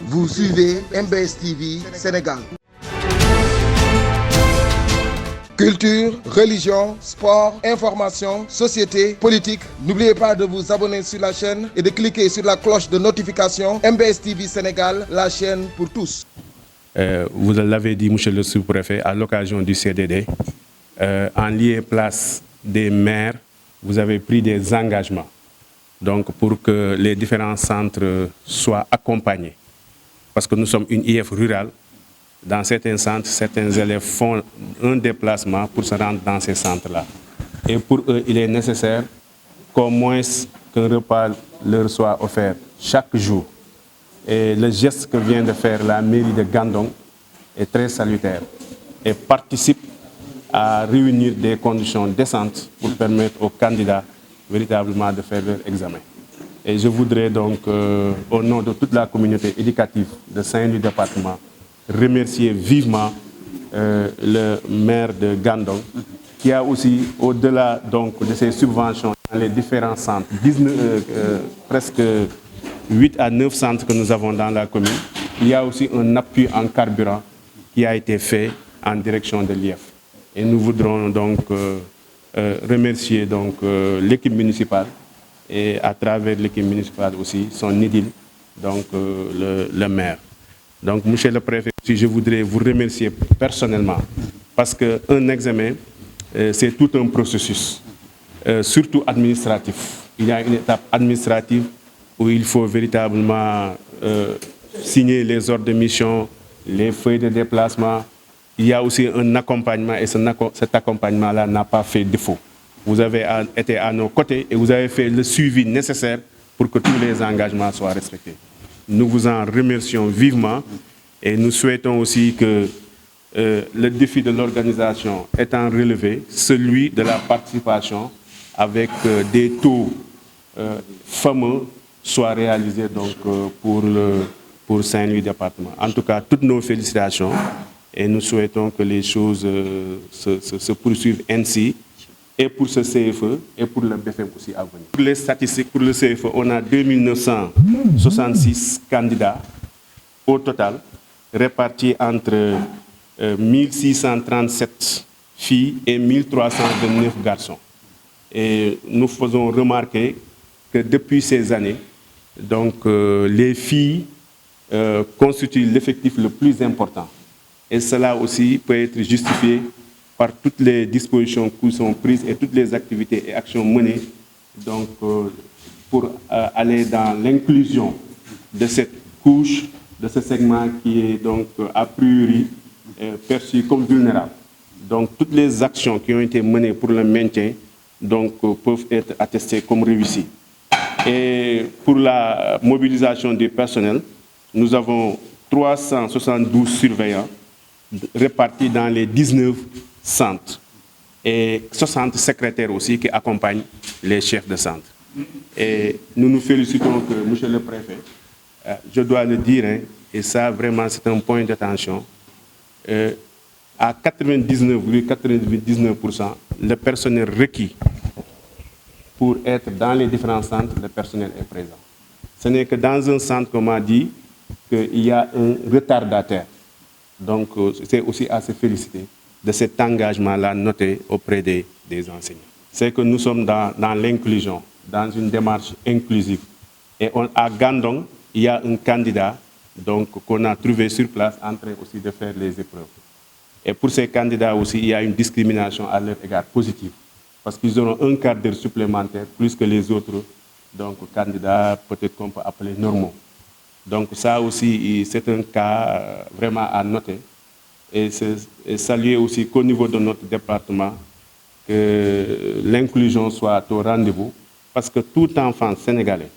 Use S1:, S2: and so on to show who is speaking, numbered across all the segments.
S1: Vous suivez MBS TV Sénégal. Culture, religion, sport, information, société, politique. N'oubliez pas de vous abonner sur la chaîne et de cliquer sur la cloche de notification. MBS TV Sénégal, la chaîne pour tous.
S2: Vous l'avez dit, monsieur le sous-préfet, à l'occasion du CDD, en lieu et place des maires, vous avez pris des engagements donc pour que les différents centres soient accompagnés. Parce que nous sommes une IF rurale. Dans certains centres, certains élèves font un déplacement pour se rendre dans ces centres-là. Et pour eux, il est nécessaire qu'au moins qu'un repas leur soit offert chaque jour. Et le geste que vient de faire la mairie de Gandon est très salutaire et participe à réunir des conditions décentes pour permettre aux candidats véritablement de faire leur examen. Et je voudrais donc, au nom de toute la communauté éducative de Saint-Louis département, remercier vivement le maire de Gandon, qui a aussi, au-delà donc de ses subventions dans les différents centres, presque 8 à 9 centres que nous avons dans la commune, il y a aussi un appui en carburant qui a été fait en direction de l'IF. Et nous voudrons donc remercier donc, l'équipe municipale et à travers l'équipe municipale aussi, son édile, donc le maire. Donc, monsieur le préfet, je voudrais vous remercier personnellement parce qu'un examen, c'est tout un processus, surtout administratif. Il y a une étape administrative où il faut véritablement signer les ordres de mission, les feuilles de déplacement. Il y a aussi un accompagnement et cet accompagnement-là n'a pas fait défaut. Vous avez été à nos côtés et vous avez fait le suivi nécessaire pour que tous les engagements soient respectés. Nous vous en remercions vivement et nous souhaitons aussi que le défi de l'organisation étant relevé, celui de la participation avec des taux fameux soit réalisé donc, pour Saint-Louis département. En tout cas, toutes nos félicitations et nous souhaitons que les choses se poursuivent ainsi et pour ce CFE et pour le BFM aussi à venir. Pour les statistiques, pour le CFE, on a 2966 candidats au total, répartis entre 1637 filles et 1329 garçons. Et nous faisons remarquer que depuis ces années, donc, les filles constituent l'effectif le plus important. Et cela aussi peut être justifié par toutes les dispositions qui sont prises et toutes les activités et actions menées donc, pour aller dans l'inclusion de cette couche, de ce segment qui est donc a priori perçu comme vulnérable. Donc toutes les actions qui ont été menées pour le maintien donc, peuvent être attestées comme réussies. Et pour la mobilisation du personnel, nous avons 372 surveillants répartis dans les 19 centres et 60 secrétaires aussi qui accompagnent les chefs de centre. Et nous nous félicitons que, monsieur le préfet, je dois le dire, hein, et ça vraiment c'est un point d'attention, à 99,99%, le personnel requis pour être dans les différents centres, le personnel est présent. Ce n'est que dans un centre qu'on m'a dit qu'il y a un retardataire. Donc c'est aussi à se féliciter de cet engagement-là noté auprès des enseignants. C'est que nous sommes dans l'inclusion, dans une démarche inclusive. Et à Gandon, il y a un candidat qu'on a trouvé sur place en train aussi de faire les épreuves. Et pour ces candidats aussi, il y a une discrimination à leur égard positive. Parce qu'ils auront un quart d'heure supplémentaire plus que les autres candidats, peut-être qu'on peut appeler normaux. Donc ça aussi, c'est un cas vraiment à noter. Et saluer aussi qu'au niveau de notre département, que l'inclusion soit au rendez-vous. Parce que tout enfant sénégalais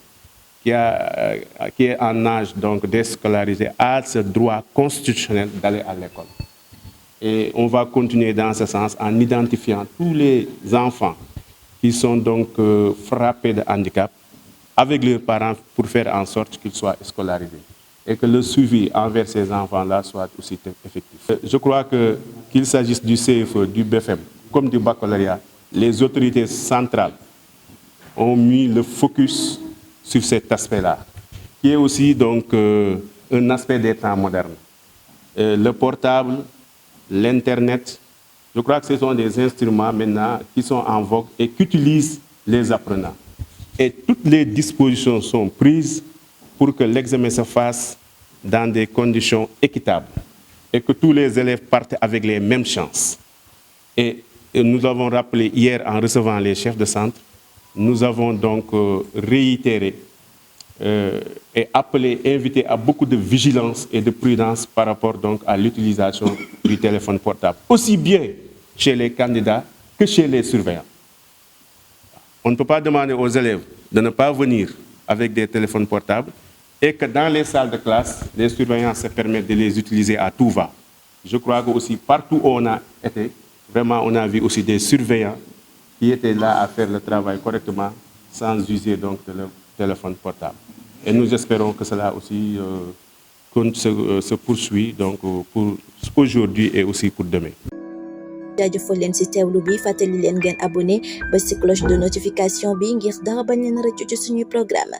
S2: qui est en âge d'être scolarisé a ce droit constitutionnel d'aller à l'école. Et on va continuer dans ce sens en identifiant tous les enfants qui sont donc frappés de handicap avec leurs parents pour faire en sorte qu'ils soient scolarisés et que le suivi envers ces enfants-là soit aussi effectif. Je crois qu'il s'agisse du CFE, du BFM, comme du baccalauréat, les autorités centrales ont mis le focus sur cet aspect-là, qui est aussi donc un aspect des temps modernes. Le portable, l'Internet, je crois que ce sont des instruments maintenant qui sont en vogue et qu'utilisent les apprenants. Et toutes les dispositions sont prises pour que l'examen se fasse dans des conditions équitables et que tous les élèves partent avec les mêmes chances. Et nous avons rappelé hier en recevant les chefs de centre, nous avons donc réitéré et appelé, invité à beaucoup de vigilance et de prudence par rapport donc à l'utilisation du téléphone portable, aussi bien chez les candidats que chez les surveillants. On ne peut pas demander aux élèves de ne pas venir avec des téléphones portables et que dans les salles de classe, les surveillants se permettent de les utiliser à tout va. Je crois que aussi partout où on a été, vraiment on a vu aussi des surveillants qui étaient là à faire le travail correctement sans user donc de leur téléphone portable. Et nous espérons que cela aussi se poursuit donc pour aujourd'hui et aussi pour demain.
S3: jaajëfal leen ci teewlu bi fàttali leen ngeen abonné ba ci cloche de notification bi ngir dara bañ leen rëccu ci suñuy programme